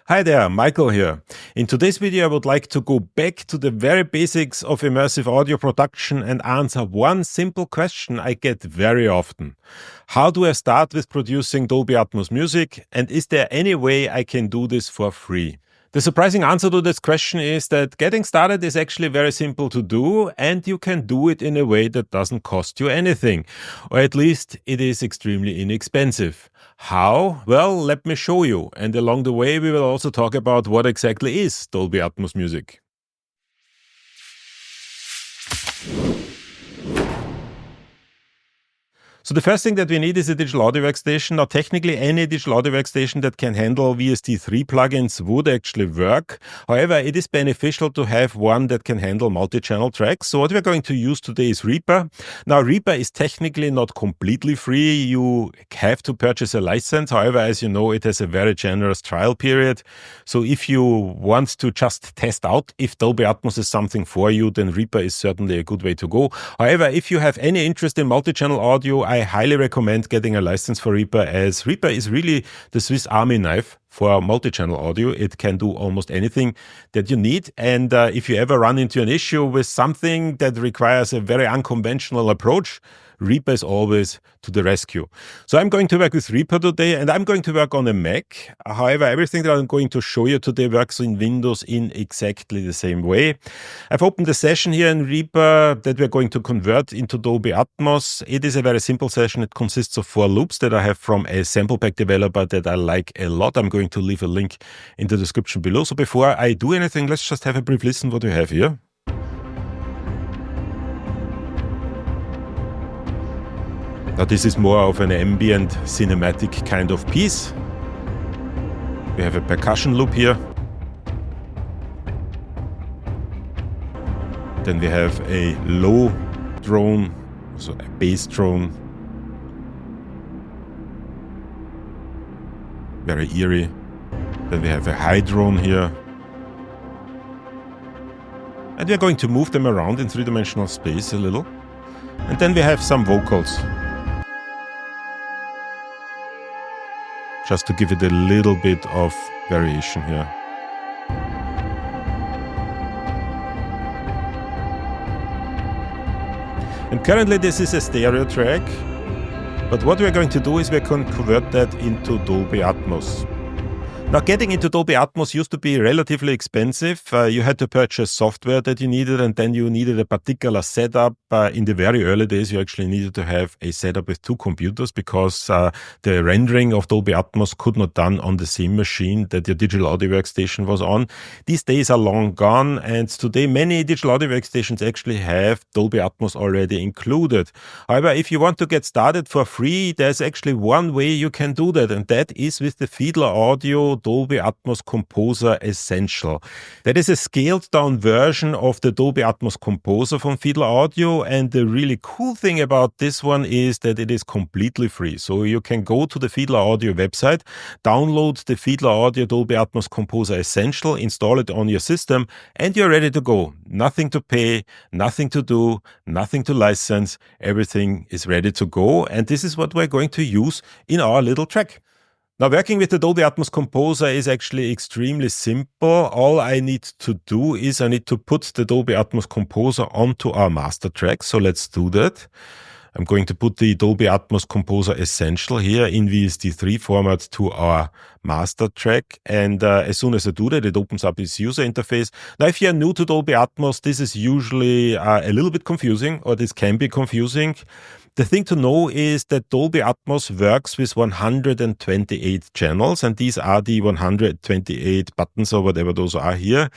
Hi there, Michael here. In today's video, I would like to go back to the very basics of immersive audio production and answer one simple question I get very often. How do I start with producing Dolby Atmos music, and is there any way I can do this for free? The surprising answer to this question is that getting started is actually very simple to do, and you can do it in a way that doesn't cost you anything, or at least it is extremely inexpensive. How? Well, let me show you, and along the way we will also talk about what exactly is Dolby Atmos music. So the first thing that we need is a digital audio workstation. Now technically any digital audio workstation that can handle VST3 plugins would actually work. However, it is beneficial to have one that can handle multi-channel tracks. So what we're going to use today is Reaper. Now Reaper is technically not completely free. You have to purchase a license. However, as you know, it has a very generous trial period. So if you want to just test out if Dolby Atmos is something for you, then Reaper is certainly a good way to go. However, if you have any interest in multi-channel audio, I highly recommend getting a license for Reaper, as Reaper is really the Swiss Army knife for multi-channel audio. It can do almost anything that you need. And if you ever run into an issue with something that requires a very unconventional approach, Reaper is always to the rescue. So I'm going to work with Reaper today, and I'm going to work on a Mac. However, everything that I'm going to show you today works in Windows in exactly the same way. I've opened a session here in Reaper that we're going to convert into Dolby Atmos. It is a very simple session. It consists of 4 loops that I have from a sample pack developer that I like a lot. I'm going to leave a link in the description below. So before I do anything, let's just have a brief listen what we have here. Now this is more of an ambient cinematic kind of piece. We have a percussion loop here. Then we have a low drone, so a bass drone. Very eerie. Then we have a high drone here. And we're going to move them around in three-dimensional space a little. And then we have some vocals, just to give it a little bit of variation here. And currently this is a stereo track, but what we're going to do is we're going to convert that into Dolby Atmos. Now getting into Dolby Atmos used to be relatively expensive. You had to purchase software that you needed, and then you needed a particular setup. In the very early days, you actually needed to have a setup with 2 computers because the rendering of Dolby Atmos could not done on the same machine that your digital audio workstation was on. These days are long gone, and today many digital audio workstations actually have Dolby Atmos already included. However, if you want to get started for free, there's actually one way you can do that, and that is with the Fiedler Audio Dolby Atmos Composer Essential. That is a scaled down version of the Dolby Atmos Composer from Fiedler Audio, and the really cool thing about this one is that it is completely free. So you can go to the Fiedler Audio website, download the Fiedler Audio Dolby Atmos Composer Essential, install it on your system, and you're ready to go. Nothing to pay, nothing to do, nothing to license. Everything is ready to go, and this is what we're going to use in our little track. Now, working with the Dolby Atmos Composer is actually extremely simple. All I need to do is I need to put the Dolby Atmos Composer onto our master track. So let's do that. I'm going to put the Dolby Atmos Composer Essential here in VST3 format to our master track. And as soon as I do that, it opens up this user interface. Now, if you're new to Dolby Atmos, this is usually a little bit confusing, or this can be confusing. The thing to know is that Dolby Atmos works with 128 channels, and these are the 128 buttons or whatever those are here.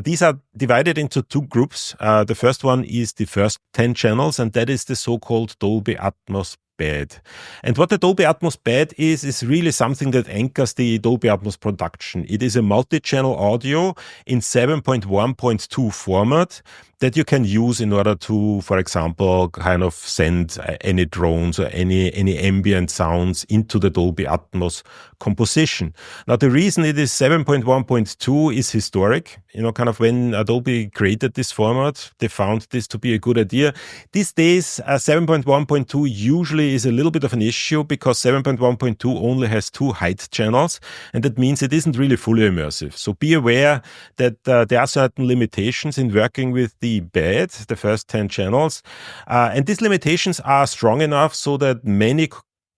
These are divided into 2 groups. The first one is the first 10 channels, and that is the so-called Dolby Atmos bed. And what the Dolby Atmos bed is really something that anchors the Dolby Atmos production. It is a multi-channel audio in 7.1.2 format that you can use in order to, for example, kind of send any drones or any ambient sounds into the Dolby Atmos composition. Now, the reason it is 7.1.2 is historic. You know, kind of when Adobe created this format, they found this to be a good idea. These days, 7.1.2 usually actually is a little bit of an issue because 7.1.2 only has 2 height channels, and that means it isn't really fully immersive. So be aware that there are certain limitations in working with the bed, the first 10 channels, and these limitations are strong enough so that many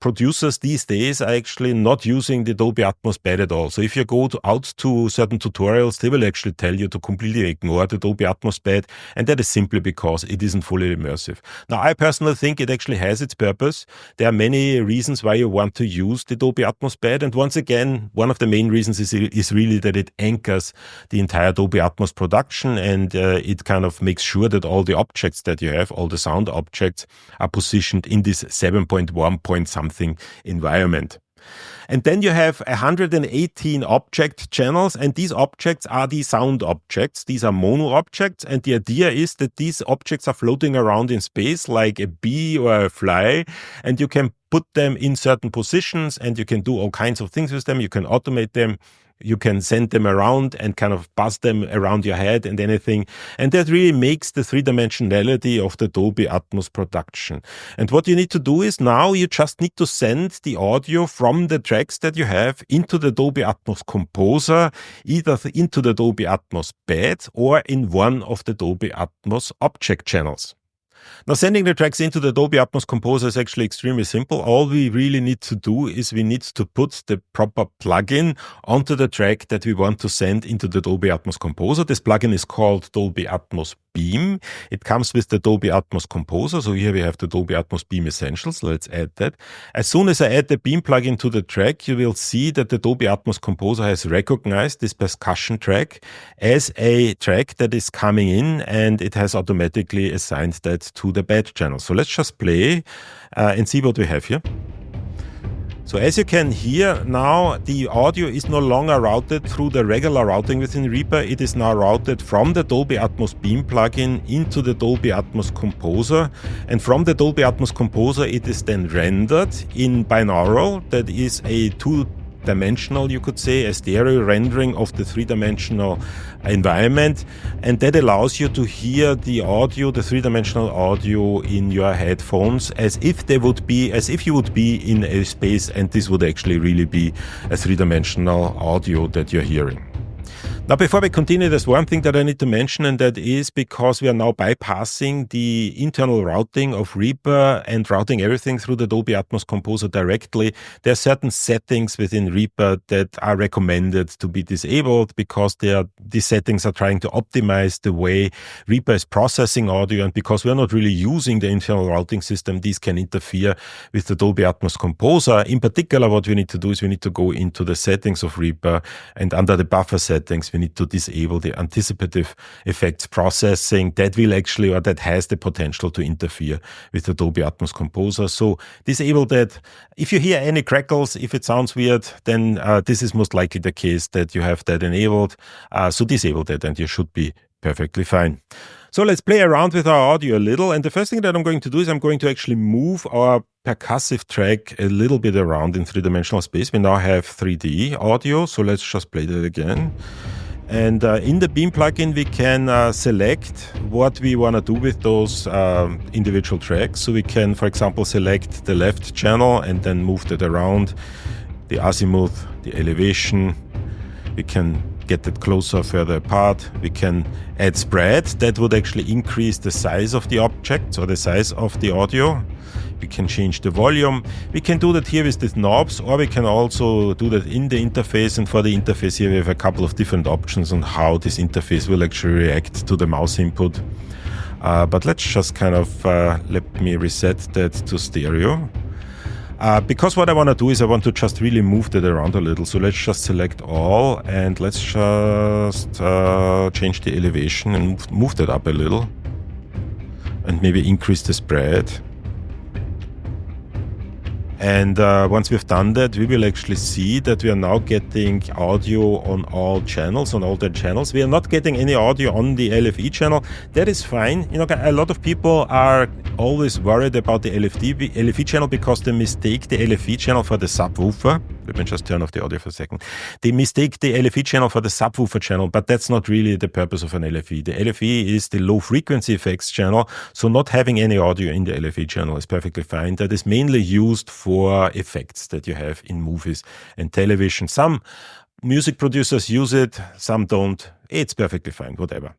producers these days are actually not using the Dolby Atmos bed at all. So if you go out to certain tutorials, they will actually tell you to completely ignore the Dolby Atmos bed, and that is simply because it isn't fully immersive. Now, I personally think it actually has its purpose. There are many reasons why you want to use the Dolby Atmos bed, and once again, one of the main reasons is really that it anchors the entire Dolby Atmos production, and it kind of makes sure that all the objects that you have, all the sound objects, are positioned in this 7.1 point something environment. And then you have 118 object channels, and these objects are the sound objects. These are mono objects, and the idea is that these objects are floating around in space like a bee or a fly, and you can put them in certain positions, and you can do all kinds of things with them. You can automate them. You can send them around and kind of buzz them around your head and anything. And that really makes the three-dimensionality of the Dolby Atmos production. And what you need to do is now you just need to send the audio from the tracks that you have into the Dolby Atmos Composer, either into the Dolby Atmos bed or in one of the Dolby Atmos object channels. Now, sending the tracks into the Dolby Atmos Composer is actually extremely simple. All we really need to do is we need to put the proper plugin onto the track that we want to send into the Dolby Atmos Composer. This plugin is called Dolby Atmos Beam. It comes with the Dolby Atmos Composer. So here we have the Dolby Atmos Beam Essentials. Let's add that. As soon as I add the Beam plugin to the track, you will see that the Dolby Atmos Composer has recognized this percussion track as a track that is coming in, and it has automatically assigned that to the bed channel. So let's just play and see what we have here. So as you can hear now, the audio is no longer routed through the regular routing within Reaper. It is now routed from the Dolby Atmos Beam plugin into the Dolby Atmos Composer. And from the Dolby Atmos Composer, it is then rendered in binaural. That is a two-dimensional, you could say, a stereo rendering of the three-dimensional environment, and that allows you to hear the audio, the three-dimensional audio in your headphones as if you would be in a space, and this would actually really be a three-dimensional audio that you're hearing. Now, before we continue, there's one thing that I need to mention, and that is because we are now bypassing the internal routing of Reaper and routing everything through the Dolby Atmos Composer directly. There are certain settings within Reaper that are recommended to be disabled because these settings are trying to optimize the way Reaper is processing audio, and because we're not really using the internal routing system, these can interfere with the Dolby Atmos Composer. In particular, what we need to do is we need to go into the settings of Reaper, and under the buffer settings, we need to disable the anticipative effects processing. That will actually, or that has the potential to interfere with the Dolby Atmos Composer. So disable that. If you hear any crackles, if it sounds weird, then this is most likely the case that you have that enabled. So disable that and you should be perfectly fine. So let's play around with our audio a little. And the first thing that I'm going to do is I'm going to actually move our percussive track a little bit around in three-dimensional space. We now have 3D audio, so let's just play that again. And in the Beam plugin, we can select what we want to do with those individual tracks. So we can, for example, select the left channel and then move that around, the azimuth, the elevation. We can get it closer, further apart. We can add spread. That would actually increase the size of the object or the size of the audio. We can change the volume. We can do that here with these knobs, or we can also do that in the interface. And for the interface here, we have a couple of different options on how this interface will actually react to the mouse input. But let's just kind of, let me reset that to stereo. Because what I want to do is I want to just really move that around a little. So let's just select all, and let's just change the elevation and move that up a little. And maybe increase the spread. And once we've done that, we will actually see that we are now getting audio on all channels, on all the channels. We are not getting any audio on the LFE channel. That is fine. You know, a lot of people are always worried about the LFE channel because they mistake the LFE channel for the subwoofer. Let me just turn off the audio for a second. They mistake the LFE channel for the subwoofer channel, but that's not really the purpose of an LFE. The LFE is the low frequency effects channel, so not having any audio in the LFE channel is perfectly fine. That is mainly used for effects that you have in movies and television. Some music producers use it, some don't. It's perfectly fine, whatever.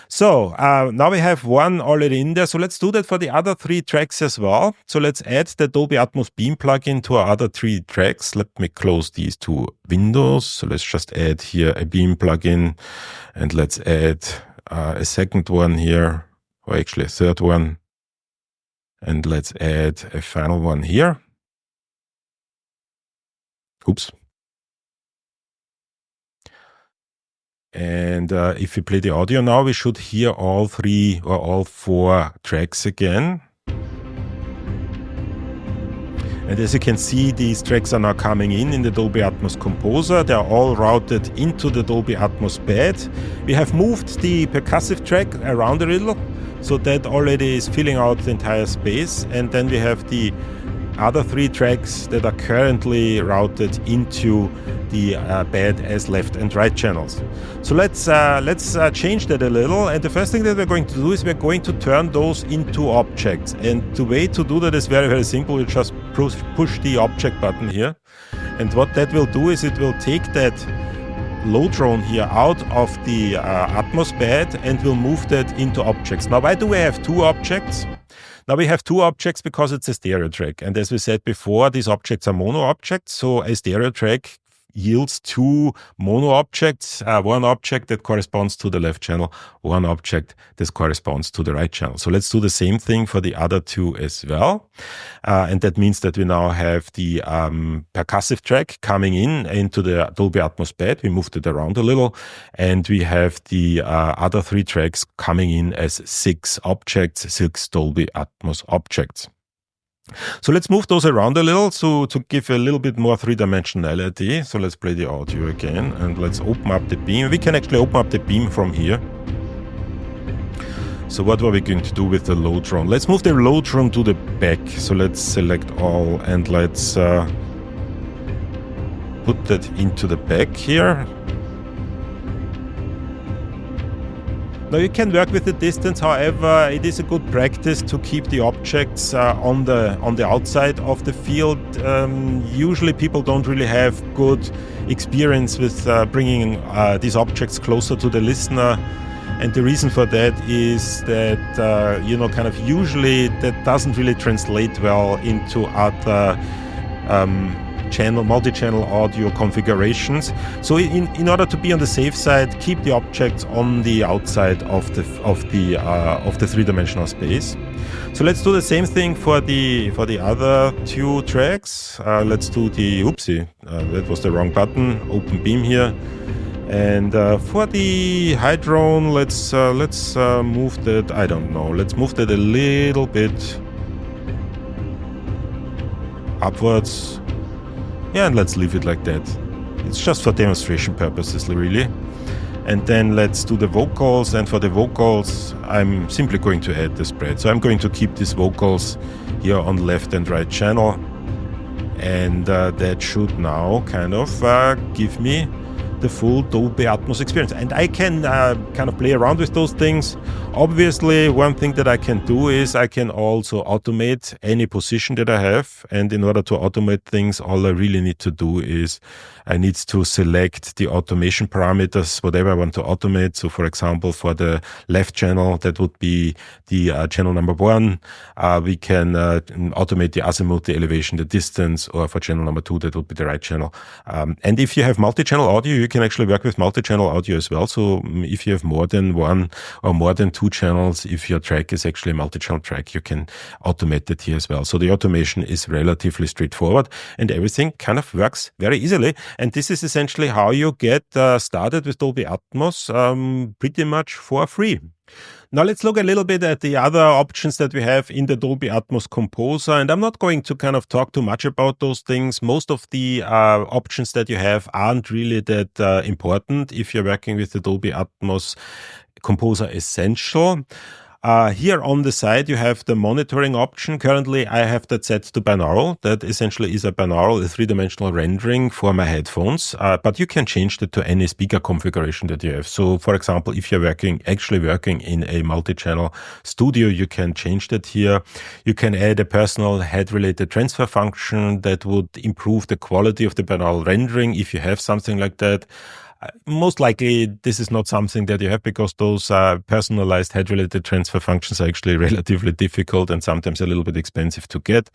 So now we have one already in there. So let's do that for the other 3 tracks as well. So let's add the Dolby Atmos Beam plugin to our other 3 tracks. Let me close these 2 windows. So let's just add here a Beam plugin, and let's add a second one here, or actually a third one. And let's add a final one here. Oops. And if we play the audio now, we should hear all 3 or all 4 tracks again. And as you can see, these tracks are now coming in the Dolby Atmos Composer. They are all routed into the Dolby Atmos bed. We have moved the percussive track around a little, so that already is filling out the entire space. And then we have the other 3 tracks that are currently routed into the bed as left and right channels. So let's change that a little. And the first thing that we're going to do is we're going to turn those into objects. And the way to do that is very, very simple. You just push the object button here. And what that will do is it will take that low drone here out of the Atmos bed and will move that into objects. Now, why do we have 2 objects? Now we have 2 objects because it's a stereo track. And as we said before, these objects are mono objects. So a stereo track yields 2 mono objects, one object that corresponds to the left channel, one object that corresponds to the right channel. So let's do the same thing for the other 2 as well. And that means that we now have the percussive track coming into the Dolby Atmos bed. We moved it around a little, and we have the other 3 tracks coming in as 6 objects, 6 Dolby Atmos objects. So let's move those around a little to give a little bit more 3-dimensionality. So let's play the audio again, and let's open up the beam. We can actually open up the beam from here. So what were we going to do with the low drone? Let's move the low drone to the back. So let's select all, and let's put that into the back here. Now you can work with the distance, however, it is a good practice to keep the objects on the outside of the field. Usually people don't really have good experience with bringing these objects closer to the listener. And the reason for that is that, kind of usually that doesn't really translate well into other multi-channel audio configurations. So in order to be on the safe side, keep the objects on the outside of the 3-dimensional space. So let's do the same thing for the other 2 tracks. Let's do the that was the wrong button. Open beam here. And for the high drone, let's move that. I don't know. Let's move that a little bit upwards. Yeah, and let's leave it like that. It's just for demonstration purposes, really. And then let's do the vocals. And for the vocals, I'm simply going to add the spread. So I'm going to keep these vocals here on left and right channel. And that should now kind of give me the full Dolby Atmos experience. And I can kind of play around with those things. Obviously, one thing that I can do is I can also automate any position that I have. And in order to automate things, all I really need to do is I need to select the automation parameters, whatever I want to automate. So for example, for the left channel, that would be the channel number 1. We can automate the azimuth, the elevation, the distance, or for channel number 2, that would be the right channel. And if you have multi-channel audio, you can actually work with multi-channel audio as well. So if you have more than 1 or more than 2 channels, if your track is actually a multi-channel track, you can automate it here as well. So the automation is relatively straightforward, and everything kind of works very easily. And this is essentially how you get started with Dolby Atmos pretty much for free. Now let's look a little bit at the other options that we have in the Dolby Atmos Composer. And I'm not going to kind of talk too much about those things. Most of the options that you have aren't really that important if you're working with the Dolby Atmos Composer Essential. Here on the side, you have the monitoring option. Currently, I have that set to binaural. That essentially is a binaural, a three-dimensional rendering for my headphones. But you can change that to any speaker configuration that you have. So, for example, if you're actually working in a multi-channel studio, you can change that here. You can add a personal head-related transfer function that would improve the quality of the binaural rendering if you have something like that. Most likely, this is not something that you have because those personalized head-related transfer functions are actually relatively difficult and sometimes a little bit expensive to get.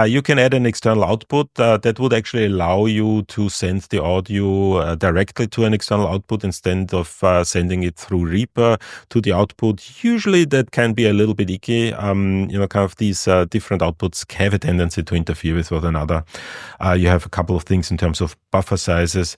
You can add an external output that would actually allow you to send the audio directly to an external output instead of sending it through Reaper to the output. Usually, that can be a little bit icky. Kind of these different outputs have a tendency to interfere with one another. You have a couple of things in terms of buffer sizes.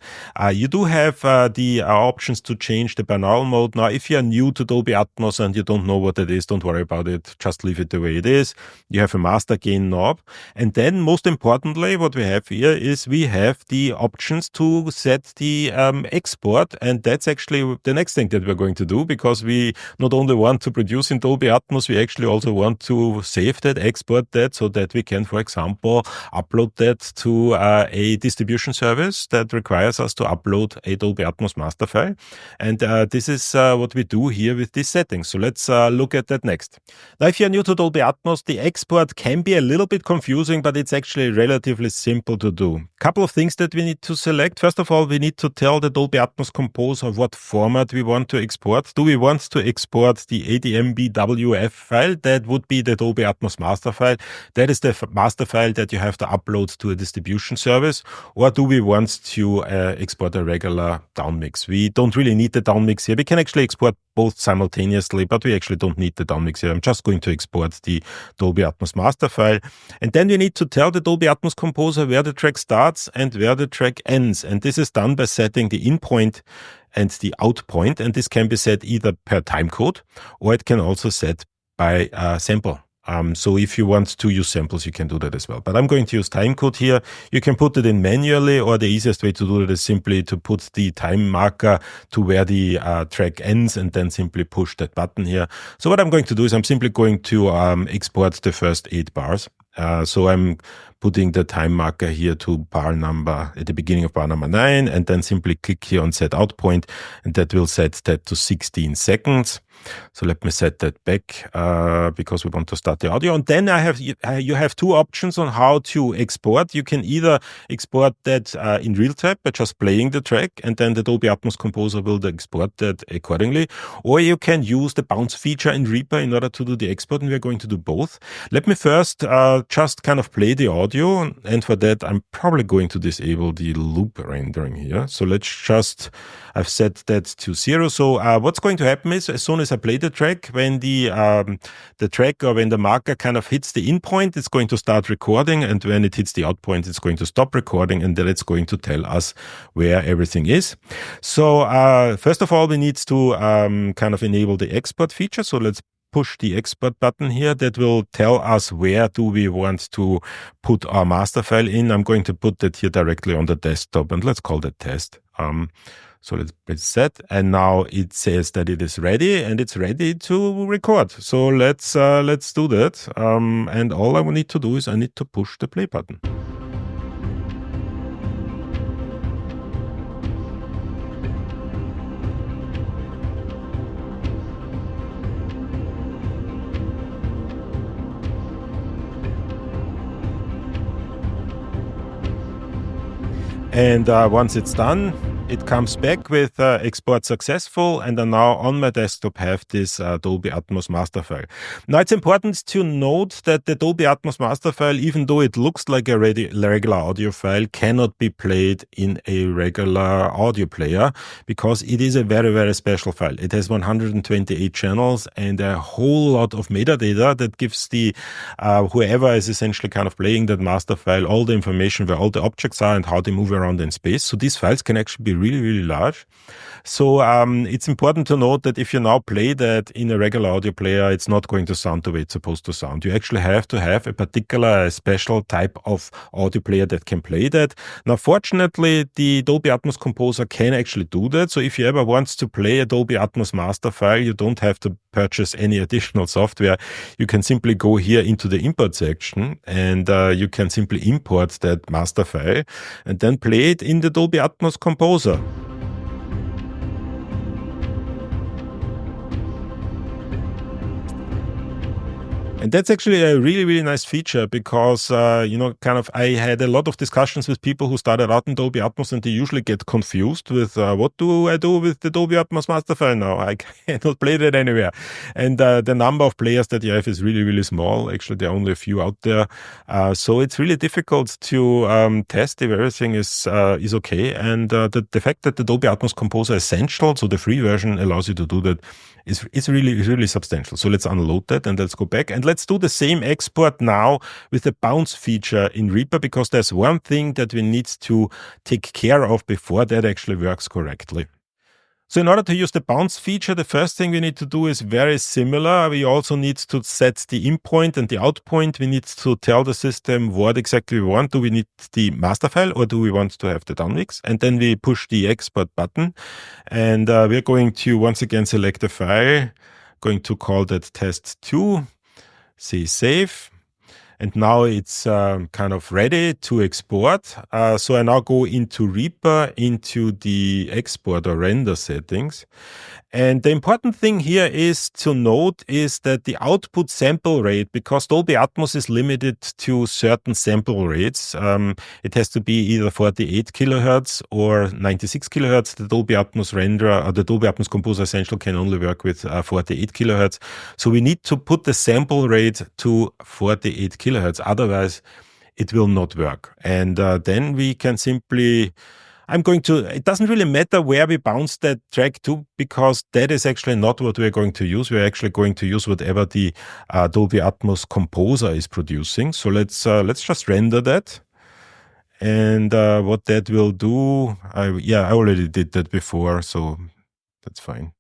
You do have the options to change the binaural mode. Now, if you're new to Dolby Atmos and you don't know what it is, don't worry about it. Just leave it the way it is. You have a master gain knob. And then, most importantly, what we have here is we have the options to set the export. And that's actually the next thing that we're going to do, because we not only want to produce in Dolby Atmos, we actually also want to save that, export that, so that we can, for example, upload that to a distribution service that requires us to upload a Dolby Atmos master file. And this is what we do here with these settings. So let's look at that next. Now, if you're new to Dolby Atmos, the export can be a little bit confusing, but it's actually relatively simple to do. Couple of things that we need to select. First of all, we need to tell the Dolby Atmos Composer what format we want to export. Do we want to export the ADMBWF file? That would be the Dolby Atmos master file. That is the master file that you have to upload to a distribution service. Or do we want to export a regular downmix? We don't really need the downmix here. We can actually export both simultaneously, but we actually don't need the downmix here. I'm just going to export the Dolby Atmos master file. And then we need to tell the Dolby Atmos Composer where the track starts and where the track ends. And this is done by setting the in point and the out point. And this can be set either per timecode, or it can also set by sample. So if you want to use samples, you can do that as well. But I'm going to use timecode here. You can put it in manually, or the easiest way to do it is simply to put the time marker to where the track ends and then simply push that button here. So what I'm going to do is I'm simply going to export the first 8 bars. So I'm putting the time marker here to bar number at the beginning of bar number 9, and then simply click here on set out point, and that will set that to 16 seconds. So let me set that back because we want to start the audio. And then you have 2 options on how to export. You can either export that in real time by just playing the track, and then the Dolby Atmos Composer will export that accordingly. Or you can use the bounce feature in Reaper in order to do the export, and we're going to do both. Let me first just kind of play the audio, and for that I'm probably going to disable the loop rendering here. So I've set that to 0. So what's going to happen is, as soon as I play the track, when the track, or when the marker kind of hits the in point, it's going to start recording, and when it hits the out point, it's going to stop recording, and then it's going to tell us where everything is. So first of all, we need to kind of enable the export feature. So let's push the export button here. That will tell us where do we want to put our master file in. I'm going to put that here directly on the desktop, and let's call that test. So let's press set, and now it says that it is ready, and it's ready to record. So let's do that. And all I need to do is I need to push the play button. And once it's done, it comes back with export successful, and I now on my desktop have this Dolby Atmos master file. Now it's important to note that the Dolby Atmos master file, even though it looks like a regular audio file, cannot be played in a regular audio player, because it is a very, very special file. It has 128 channels and a whole lot of metadata that gives the whoever is essentially kind of playing that master file all the information where all the objects are and how they move around in space. So these files can actually be really, really large. So it's important to note that if you now play that in a regular audio player, it's not going to sound the way it's supposed to sound. You actually have to have a particular special type of audio player that can play that. Now, fortunately, the Dolby Atmos Composer can actually do that. So if you ever want to play a Dolby Atmos master file, you don't have to purchase any additional software, you can simply go here into the import section, and you can simply import that master file and then play it in the Dolby Atmos Composer. And that's actually a really, really nice feature because, I had a lot of discussions with people who started out in Dolby Atmos, and they usually get confused with what do I do with the Dolby Atmos master file now? I cannot play that anywhere. And the number of players that you have is really, really small. Actually, there are only a few out there. So it's really difficult to test if everything is okay. And the fact that the Dolby Atmos Composer Essential, so the free version, allows you to do that is really substantial. So let's unload that and let's go back and let's do the same export now with the bounce feature in Reaper, because there's one thing that we need to take care of before that actually works correctly. So in order to use the bounce feature, the first thing we need to do is very similar. We also need to set the in point and the out point. We need to tell the system what exactly we want. Do we need the master file or do we want to have the downmix? And then we push the export button. And we're going to once again select the file, going to call that test2, say save. And now it's kind of ready to export. So I now go into Reaper, into the export or render settings. And the important thing here is to note is that the output sample rate, because Dolby Atmos is limited to certain sample rates, it has to be either 48 kilohertz or 96 kilohertz. The Dolby Atmos renderer or the Dolby Atmos Composer Essential can only work with 48 kilohertz. So we need to put the sample rate to 48 kilohertz. Otherwise, it will not work. And then we can simply... it doesn't really matter where we bounce that track to, because that is actually not what we're going to use. We're actually going to use whatever the Dolby Atmos Composer is producing. So let's just render that. And what that will do, I already did that before, so that's fine.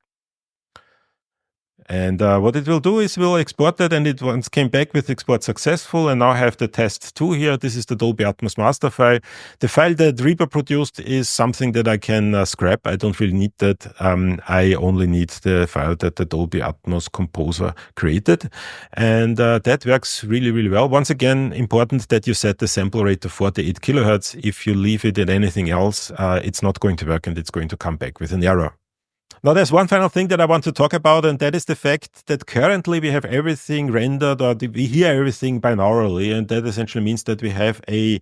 And what it will do is we'll export that, and it once came back with export successful, and now I have the test2 here. This is the Dolby Atmos master file. The file that Reaper produced is something that I can scrap. I don't really need that. I only need the file that the Dolby Atmos Composer created. And that works really, really well. Once again, important that you set the sample rate to 48 kilohertz. If you leave it at anything else, it's not going to work, and it's going to come back with an error. Now, there's one final thing that I want to talk about, and that is the fact that currently we have everything rendered, or we hear everything binaurally, and that essentially means that we have a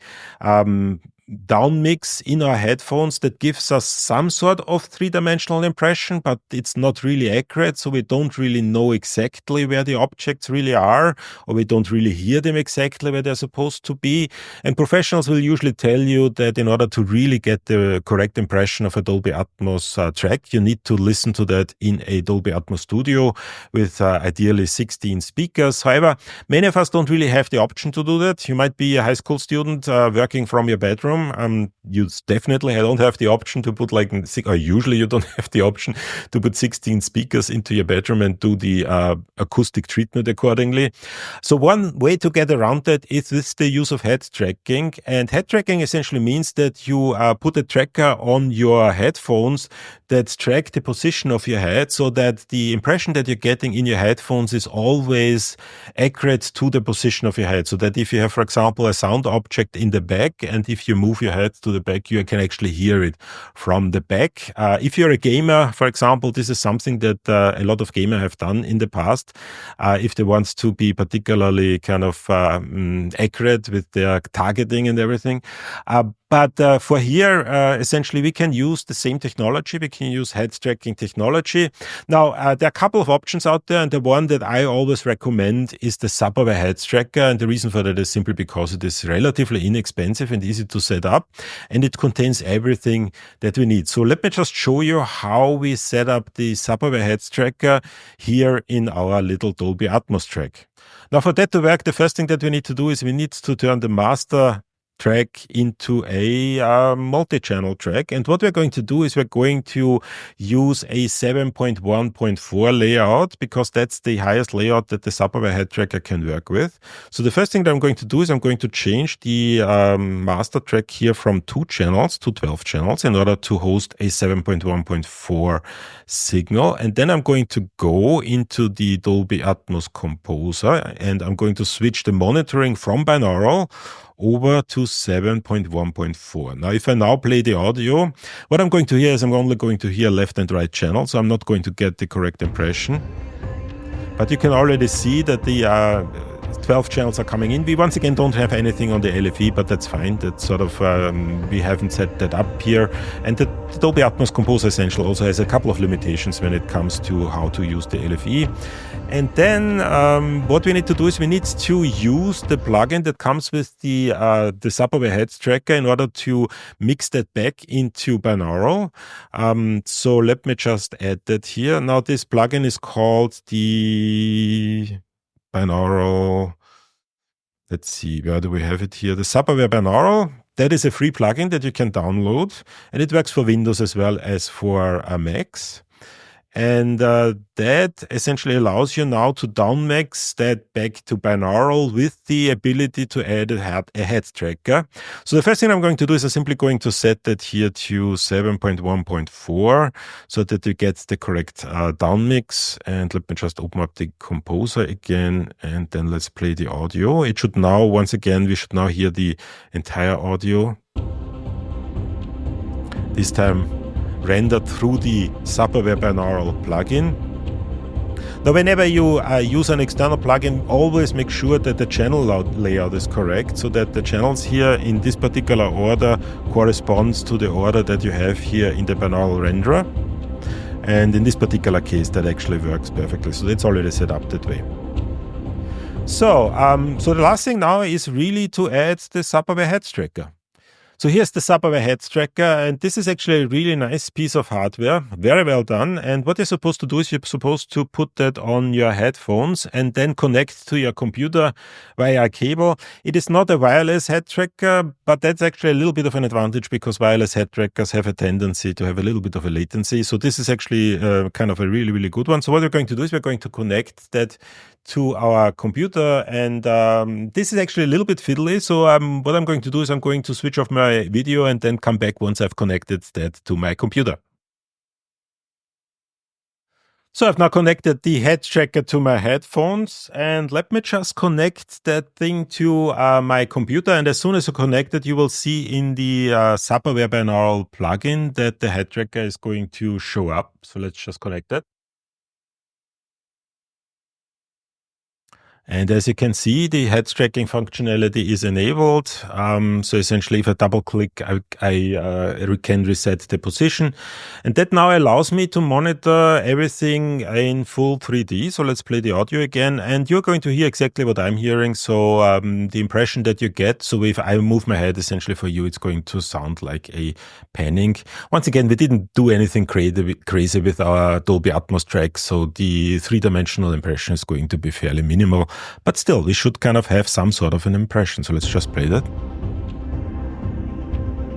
downmix in our headphones that gives us some sort of three-dimensional impression, but it's not really accurate, so we don't really know exactly where the objects really are, or we don't really hear them exactly where they're supposed to be. And professionals will usually tell you that in order to really get the correct impression of a Dolby Atmos track, you need to listen to that in a Dolby Atmos studio with ideally 16 speakers. However, many of us don't really have the option to do that. You might be a high school student working from your bedroom. You definitely don't have the option to put usually you don't have the option to put 16 speakers into your bedroom and do the acoustic treatment accordingly. So one way to get around that is with the use of head tracking. And head tracking essentially means that you put a tracker on your headphones that track the position of your head, so that the impression that you're getting in your headphones is always accurate to the position of your head. So that if you have, for example, a sound object in the back, and if you move your head to the back, you can actually hear it from the back. If you're a gamer, for example, this is something that a lot of gamers have done in the past. If they want to be particularly kind of accurate with their targeting and everything. But for here, essentially, we can use the same technology. We can use head tracking technology. Now, there are a couple of options out there, and the one that I always recommend is the Subwoofer head tracker. And the reason for that is simply because it is relatively inexpensive and easy to set up, and it contains everything that we need. So let me just show you how we set up the Subwoofer head tracker here in our little Dolby Atmos track. Now, for that to work, the first thing that we need to do is we need to turn the master track into a multi-channel track. And what we're going to do is we're going to use a 7.1.4 layout, because that's the highest layout that the sub-aware head tracker can work with. So the first thing that I'm going to do is I'm going to change the master track here from 2 channels to 12 channels in order to host a 7.1.4 signal. And then I'm going to go into the Dolby Atmos Composer, and I'm going to switch the monitoring from binaural over to 7.1.4. Now, if I now play the audio, what I'm going to hear is I'm only going to hear left and right channel, so I'm not going to get the correct impression. But you can already see that the 12 channels are coming in. We once again don't have anything on the LFE, but that's fine. That's sort of, we haven't set that up here. And the Dolby Atmos Composer Essential also has a couple of limitations when it comes to how to use the LFE. And then what we need to do is we need to use the plugin that comes with the sub-aware heads tracker in order to mix that back into binaural. So let me just add that here. Now this plugin is called the binaural. Let's see, where do we have it here? The sub-aware binaural. That is a free plugin that you can download, and it works for Windows as well as for Macs. And that essentially allows you now to downmix that back to binaural with the ability to add a head tracker. So the first thing I'm going to do is I'm simply going to set that here to 7.1.4 so that you get the correct downmix. And let me just open up the composer again, and then let's play the audio. It should now, once again, we should now hear the entire audio. This time rendered through the sub-aware binaural plugin. Now, whenever you use an external plugin, always make sure that the channel layout is correct, so that the channels here in this particular order corresponds to the order that you have here in the binaural renderer. And in this particular case, that actually works perfectly. So it's already set up that way. So, so the last thing now is really to add the sub-aware heads tracker. So here's the sub-aware heads tracker, and this is actually a really nice piece of hardware, very well done. And what you're supposed to do is you're supposed to put that on your headphones and then connect to your computer via a cable. It is not a wireless head tracker, but that's actually a little bit of an advantage, because wireless head trackers have a tendency to have a little bit of a latency. So this is actually kind of a really, really good one. So what we're going to do is we're going to connect that to our computer, and this is actually a little bit fiddly. So what I'm going to do is I'm going to switch off my video and then come back once I've connected that to my computer. So I've now connected the head tracker to my headphones, and let me just connect that thing to my computer. And as soon as you connect it, you will see in the sub-aware binaural plugin that the head tracker is going to show up. So let's just connect it. And as you can see, the head tracking functionality is enabled. So essentially, if I double click, I can reset the position. And that now allows me to monitor everything in full 3D. So let's play the audio again. And you're going to hear exactly what I'm hearing. So the impression that you get, so if I move my head, essentially for you, it's going to sound like a panning. Once again, we didn't do anything crazy with our Dolby Atmos track. So the 3-dimensional impression is going to be fairly minimal. But still, we should kind of have some sort of an impression. So let's just play that.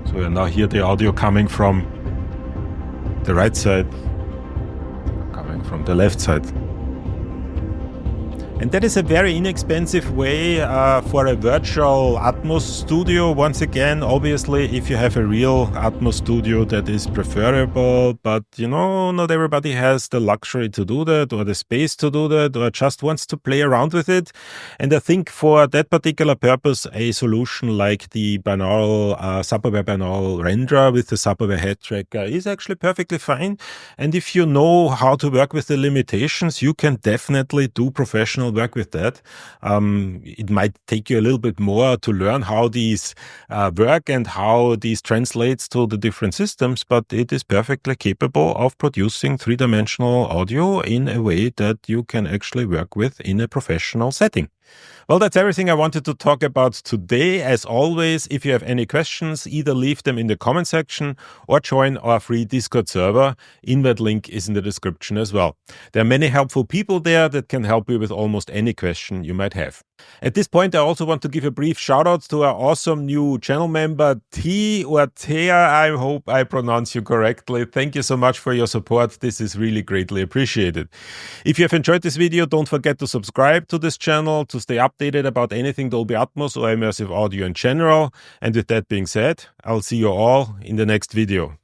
So we now hear the audio coming from the right side, coming from the left side. And that is a very inexpensive way for a virtual Atmos studio. Once again, obviously, if you have a real Atmos studio, that is preferable. But, you know, not everybody has the luxury to do that, or the space to do that, or just wants to play around with it. And I think for that particular purpose, a solution like the binaural, sub-aware binaural renderer with the sub-aware head tracker is actually perfectly fine. And if you know how to work with the limitations, you can definitely do professional work with that. It might take you a little bit more to learn how these work and how these translates to the different systems, but it is perfectly capable of producing 3-dimensional audio in a way that you can actually work with in a professional setting. Well, that's everything I wanted to talk about today. As always, if you have any questions, either leave them in the comment section or join our free Discord server. Invite link is in the description as well. There are many helpful people there that can help you with almost any question you might have. At this point, I also want to give a brief shout out to our awesome new channel member, T or Thea. I hope I pronounce you correctly. Thank you so much for your support. This is really greatly appreciated. If you have enjoyed this video, don't forget to subscribe to this channel to stay updated about anything Dolby Atmos or immersive audio in general. And with that being said, I'll see you all in the next video.